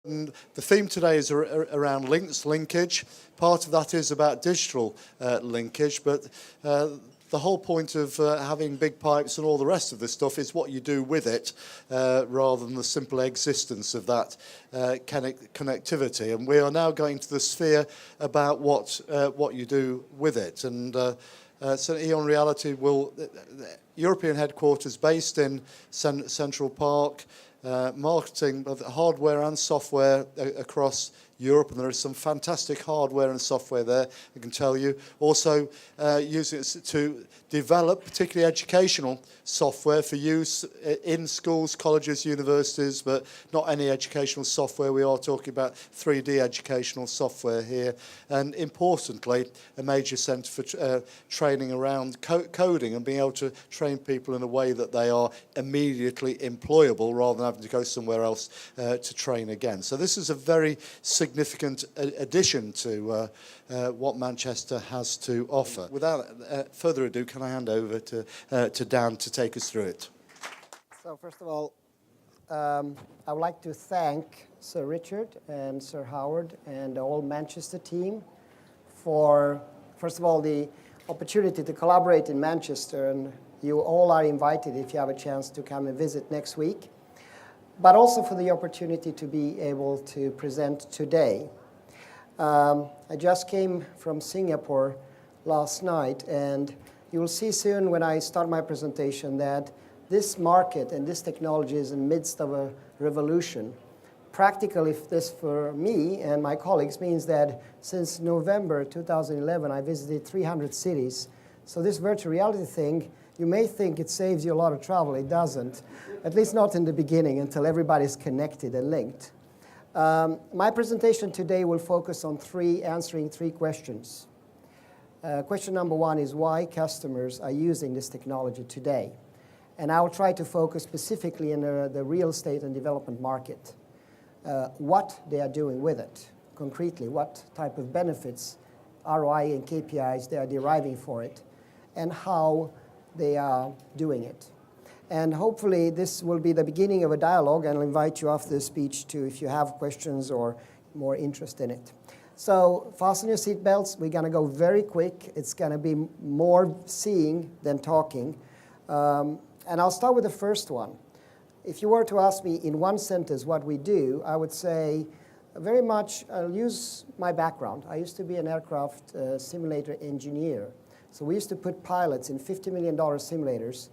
And the theme today is around linkage. Part of that is about digital linkage, but the whole point of having big pipes and all the rest of this stuff is what you do with it, rather than the simple existence of that connectivity. And we are now going to the sphere about what you do with it. And so Eon Reality will, European headquarters based in Central Park, marketing of hardware and software across Europe, and there is some fantastic hardware and software there, I can tell you. Also using it to develop particularly educational software for use in schools, colleges, universities, but not any educational software. We are talking about 3D educational software here. And importantly, a major centre for training around coding and being able to train people in a way that they are immediately employable rather than having to go somewhere else to train again. So this is a very significant addition to what Manchester has to offer. Without further ado, can I hand over to Dan to take us through it? So first of all, I would like to thank Sir Richard and Sir Howard and the whole Manchester team for, first of all, the opportunity to collaborate in Manchester, and you all are invited if you have a chance to come and visit next week, but also for the opportunity to be able to present today. I just came from Singapore last night, and you will see soon when I start my presentation that this market and this technology is in the midst of a revolution. Practically, this for me and my colleagues means that since November 2011, I visited 300 cities. So this virtual reality thing, you may think it saves you a lot of travel. It doesn't, at least not in the beginning, until everybody's connected and linked. My presentation today will focus on answering three questions. Question number one is why customers are using this technology today. And I'll try to focus specifically in the real estate and development market. What they are doing with it, concretely, what type of benefits, ROI and KPIs they are deriving for it, and how they are doing it. And hopefully this will be the beginning of a dialogue, and I'll invite you after the speech to, if you have questions or more interest in it. So fasten your seatbelts. We're going to go very quick. It's going to be more seeing than talking. And I'll start with the first one. If you were to ask me in one sentence what we do, I would say very much, I'll use my background. I used to be an aircraft simulator engineer. So we used to put pilots in $50 million simulators,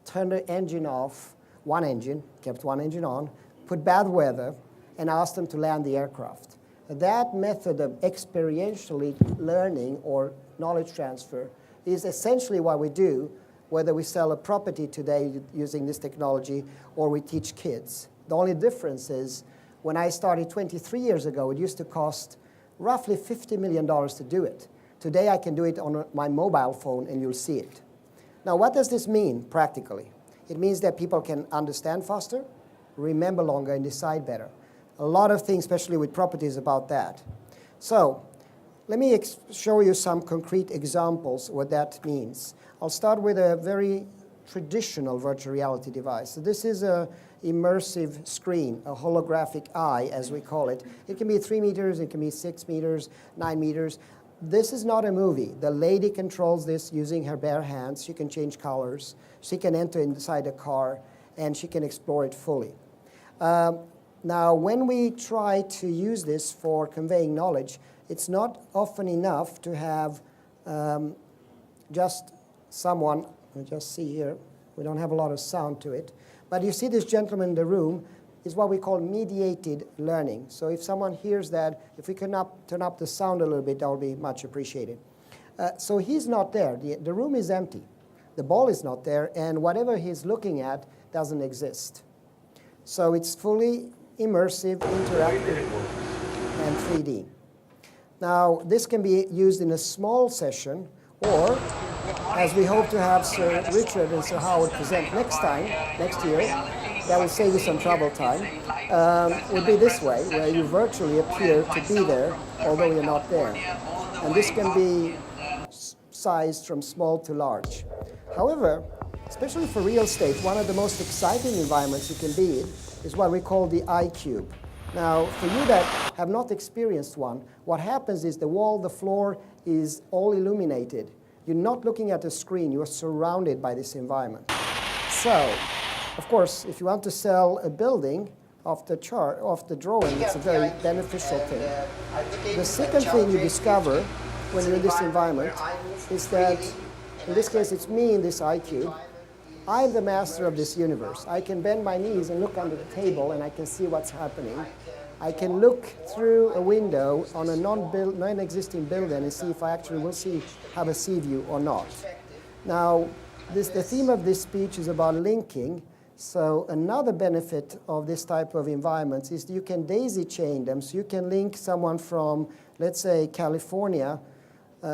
turn the engine off, one engine, kept one engine on, put bad weather, and asked them to land the aircraft. That method of experientially learning or knowledge transfer is essentially what we do, whether we sell a property today using this technology or we teach kids. The only difference is when I started 23 years ago, it used to cost roughly $50 million to do it. Today I can do it on my mobile phone and you'll see it. Now what does this mean practically? It means that people can understand faster, remember longer, and decide better. A lot of things, especially with properties, about that. So let me show you some concrete examples what that means. I'll start with a very traditional virtual reality device. So this is an immersive screen, a holographic eye, as we call it. It can be 3 meters, it can be 6 meters, 9 meters. This is not a movie. The lady controls this using her bare hands. She can change colors. She can enter inside a car, and she can explore it fully. Now, when we try to use this for conveying knowledge, it's not often enough to have just someone, you just see here, we don't have a lot of sound to it, but you see this gentleman in the room is what we call mediated learning. So if someone hears that, if we can turn up the sound a little bit, that would be much appreciated. So he's not there. The room is empty. The ball is not there, and whatever he's looking at doesn't exist. So it's fully immersive, interactive, and 3D. Now, this can be used in a small session, or, as we hope to have Sir Richard and Sir Howard present next year, that will save you some travel time, would be this way, where you virtually appear to be there, although you're not there. And this can be sized from small to large. However, especially for real estate, one of the most exciting environments you can be in is what we call the Icube. Now, for you that have not experienced one, what happens is the wall, the floor is all illuminated. You're not looking at a screen, you are surrounded by this environment. So, of course, if you want to sell a building off the drawing, it's a very beneficial thing. The second thing you discover when you're in this environment is that, in this case, it's me in this Icube. I'm the master of this universe. I can bend my knees and look under the table and I can see what's happening. I can look through a window on a non-existing building and see if I actually have a sea view or not. Now, the theme of this speech is about linking. So another benefit of this type of environments is that you can daisy chain them. So you can link someone from, let's say, California,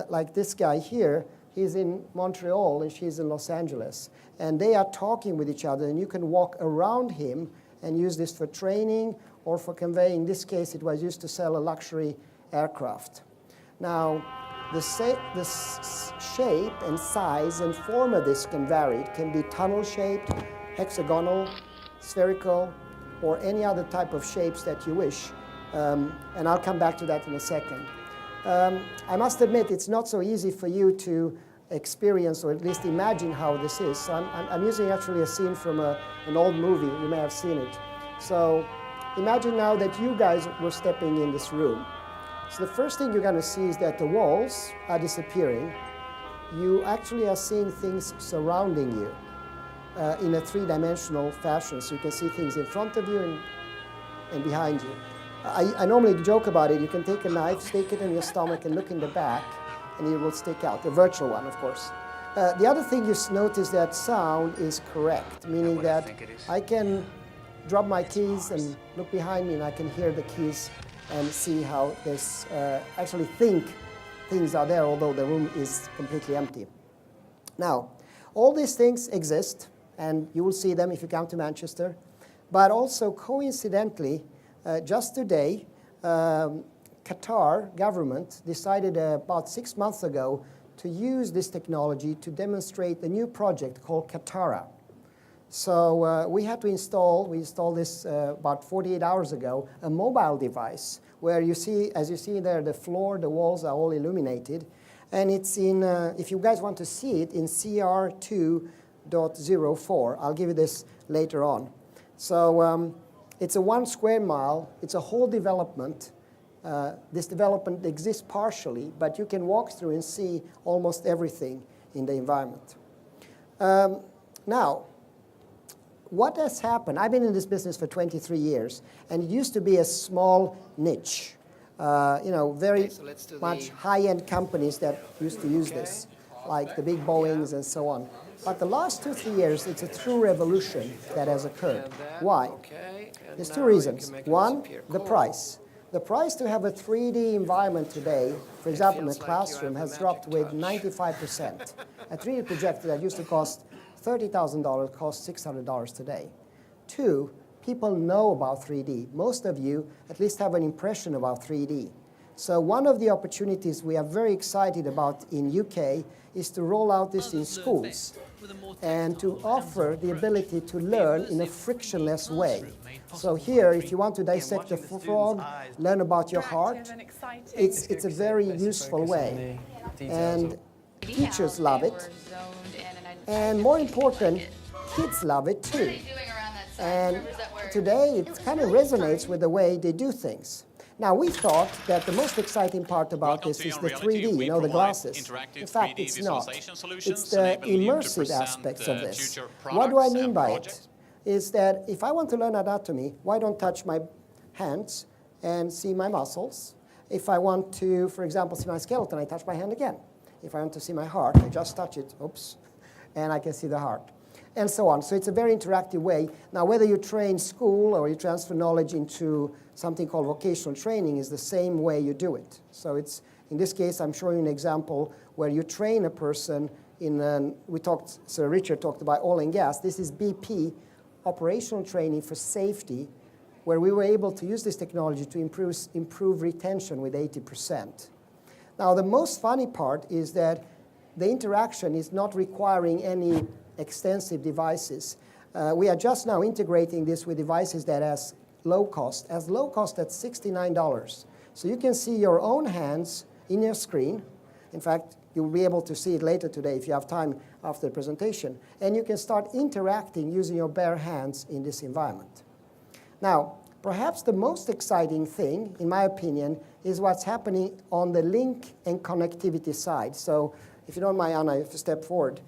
like this guy here. He's in Montreal and she's in Los Angeles. And they are talking with each other, and you can walk around him and use this for training or for conveying. In this case, it was used to sell a luxury aircraft. Now, the shape and size and form of this can vary. It can be tunnel-shaped, hexagonal, spherical, or any other type of shapes that you wish. And I'll come back to that in a second. I must admit, it's not so easy for you to experience or at least imagine how this is. So I'm using actually a scene from an old movie. You may have seen it. So imagine now that you guys were stepping in this room. So the first thing you're going to see is that the walls are disappearing. You actually are seeing things surrounding you in a three-dimensional fashion. So you can see things in front of you and behind you. I normally joke about it. You can take a knife, stick it in your stomach, and look in the back, and it will stick out. The virtual one, of course. The other thing you notice that sound is correct, meaning that I can drop my keys and look behind me, and I can hear the keys and see how this actually think things are there, although the room is completely empty. Now, all these things exist, and you will see them if you come to Manchester. But also, coincidentally, just today, Qatar government decided about 6 months ago to use this technology to demonstrate a new project called Qatara. So we had to we installed this about 48 hours ago, a mobile device where you see, as you see there, the floor, the walls are all illuminated. And it's in, if you guys want to see it, in CR2.04. I'll give you this later on. So it's a 1 square mile. It's a whole development. This development exists partially, but you can walk through and see almost everything in the environment. Now, what has happened? I've been in this business for 23 years, and it used to be a small niche. Very much high-end companies that used to use this, like the big Boeings and so on. But the last 2-3 years, it's a true revolution that has occurred. Why? There's 2 reasons. One, the price. The price to have a 3D environment today, for example, in a classroom, has dropped with 95%. A 3D projector that used to cost $30,000 costs $600 today. 2, people know about 3D. Most of you at least have an impression about 3D. So one of the opportunities we are very excited about in UK is to roll out this in schools and to offer the ability to learn in a frictionless way. So here, if you want to dissect a frog, learn about your heart, it's a very useful way. And teachers love it. And more important, kids love it too. And today, it kind of resonates with the way they do things. Now, we thought that the most exciting part about this is the 3D, the glasses. In fact, it's not. It's the immersive aspects of this. What do I mean by it? Is that if I want to learn anatomy, why don't touch my hands and see my muscles? If I want to, for example, see my skeleton, I touch my hand again. If I want to see my heart, I just touch it, oops, and I can see the heart. And so on. So it's a very interactive way. Now, whether you train school or you transfer knowledge into something called vocational training is the same way you do it. So it's, in this case, I'm showing you an example where you train a person in, Sir Richard talked about oil and gas. This is BP, operational training for safety, where we were able to use this technology to improve retention with 80%. Now, the most funny part is that the interaction is not requiring any extensive devices. We are just now integrating this with devices that has low cost, as low cost at $69. So you can see your own hands in your screen. In fact, you'll be able to see it later today if you have time after the presentation. And you can start interacting using your bare hands in this environment. Now, perhaps the most exciting thing, in my opinion, is what's happening on the link and connectivity side. So if you don't mind, Anna, if you step forward.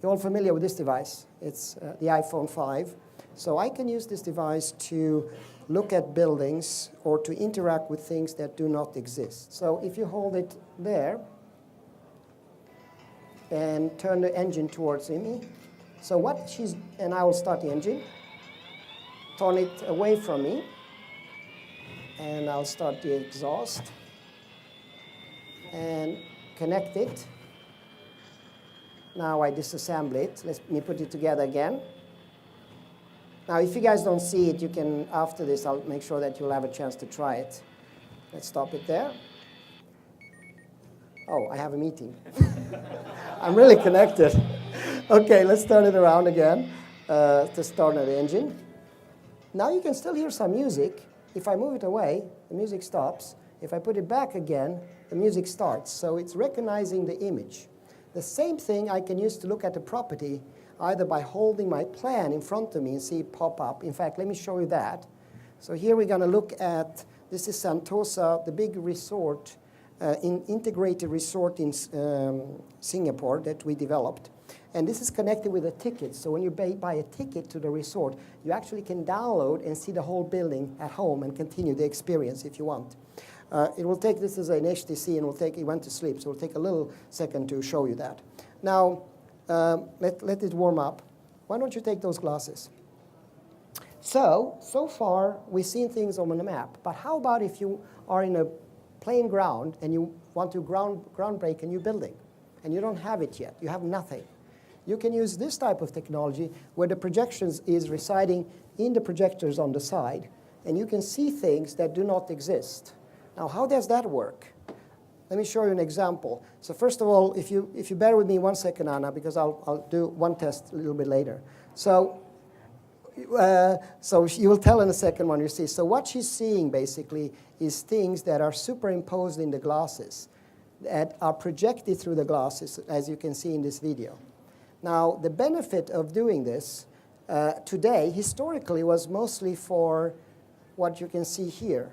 You're all familiar with this device. It's the iPhone 5. So I can use this device to look at buildings or to interact with things that do not exist. So if you hold it there and turn the engine towards me. So and I will start the engine. Turn it away from me. And I'll start the exhaust. And connect it. Now I disassemble it. Let me put it together again. Now, if you guys don't see it, you can, after this, I'll make sure that you'll have a chance to try it. Let's stop it there. Oh, I have a meeting. I'm really connected. OK, let's turn it around again to start the engine. Now you can still hear some music. If I move it away, the music stops. If I put it back again, the music starts. So it's recognizing the image. The same thing I can use to look at the property, either by holding my plan in front of me and see it pop up. In fact, let me show you that. So here we're going to look at, this is Sentosa, the big resort, integrated resort in Singapore that we developed. And this is connected with a ticket. So when you buy a ticket to the resort, you actually can download and see the whole building at home and continue the experience if you want. It will take, this is an HTC, and it went to sleep, so it will take a little second to show you that. Now, let it warm up. Why don't you take those glasses? So far, we've seen things on the map. But how about if you are in a plain ground and you want to ground break a new building, and you don't have it yet, you have nothing. You can use this type of technology where the projections is residing in the projectors on the side, and you can see things that do not exist. Now, how does that work? Let me show you an example. So first of all, if you bear with me 1 second, Anna, because I'll do one test a little bit later. So you will tell in a second when you see. So what she's seeing, basically, is things that are superimposed in the glasses, that are projected through the glasses, as you can see in this video. Now, the benefit of doing this today, historically, was mostly for what you can see here.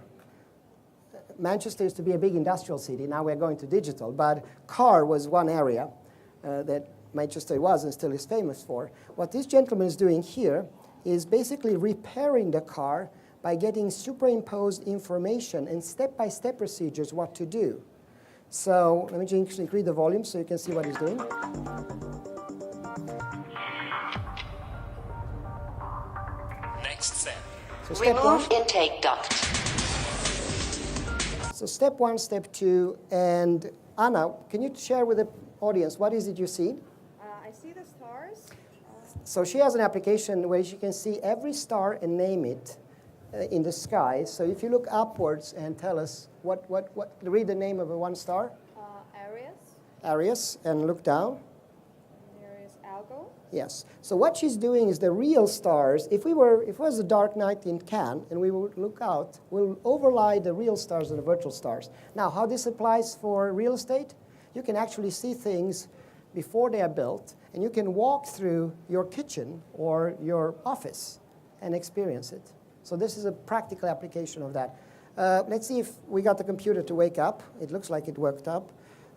Manchester used to be a big industrial city. Now we're going to digital. But car was one area that Manchester was and still is famous for. What this gentleman is doing here is basically repairing the car by getting superimposed information and step-by-step procedures what to do. So let me just increase the volume so you can see what he's doing. Next step. So step Remove one. intake duct. So step one, step two, and Anna, can you share with the audience what is it you see? I see the stars. So she has an application where she can see every star and name it in the sky. So if you look upwards and tell us read the name of one star. Arius. Arius, and look down. There is Algo. Yes. So what she's doing is the real stars. If it was a dark night in Cannes and we would look out, we'll overlay the real stars and the virtual stars. Now, how this applies for real estate? You can actually see things before they are built, and you can walk through your kitchen or your office and experience it. So this is a practical application of that. Let's see if we got the computer to wake up. It looks like it woke up.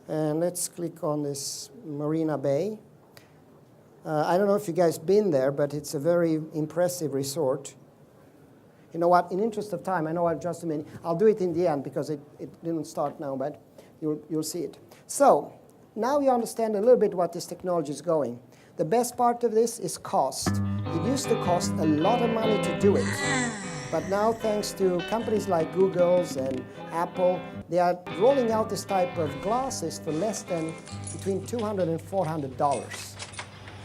And let's click on this Marina Bay. I don't know if you guys been there, but it's a very impressive resort. You know what? In interest of time, I know I've just a minute. I'll do it in the end because it didn't start now, but you'll see it. So now you understand a little bit what this technology is going. The best part of this is cost. It used to cost a lot of money to do it. But now, thanks to companies like Google's and Apple, they are rolling out this type of glasses for less than between $200 and $400.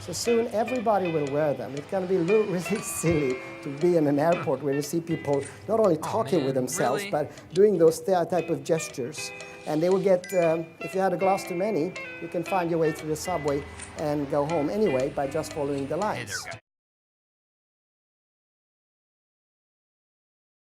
So soon, everybody will wear them. It's going to be really silly to be in an airport where you see people not only talking with themselves, but doing those type of gestures. And they will get, if you had a glass too many, you can find your way through the subway and go home anyway by just following the lines.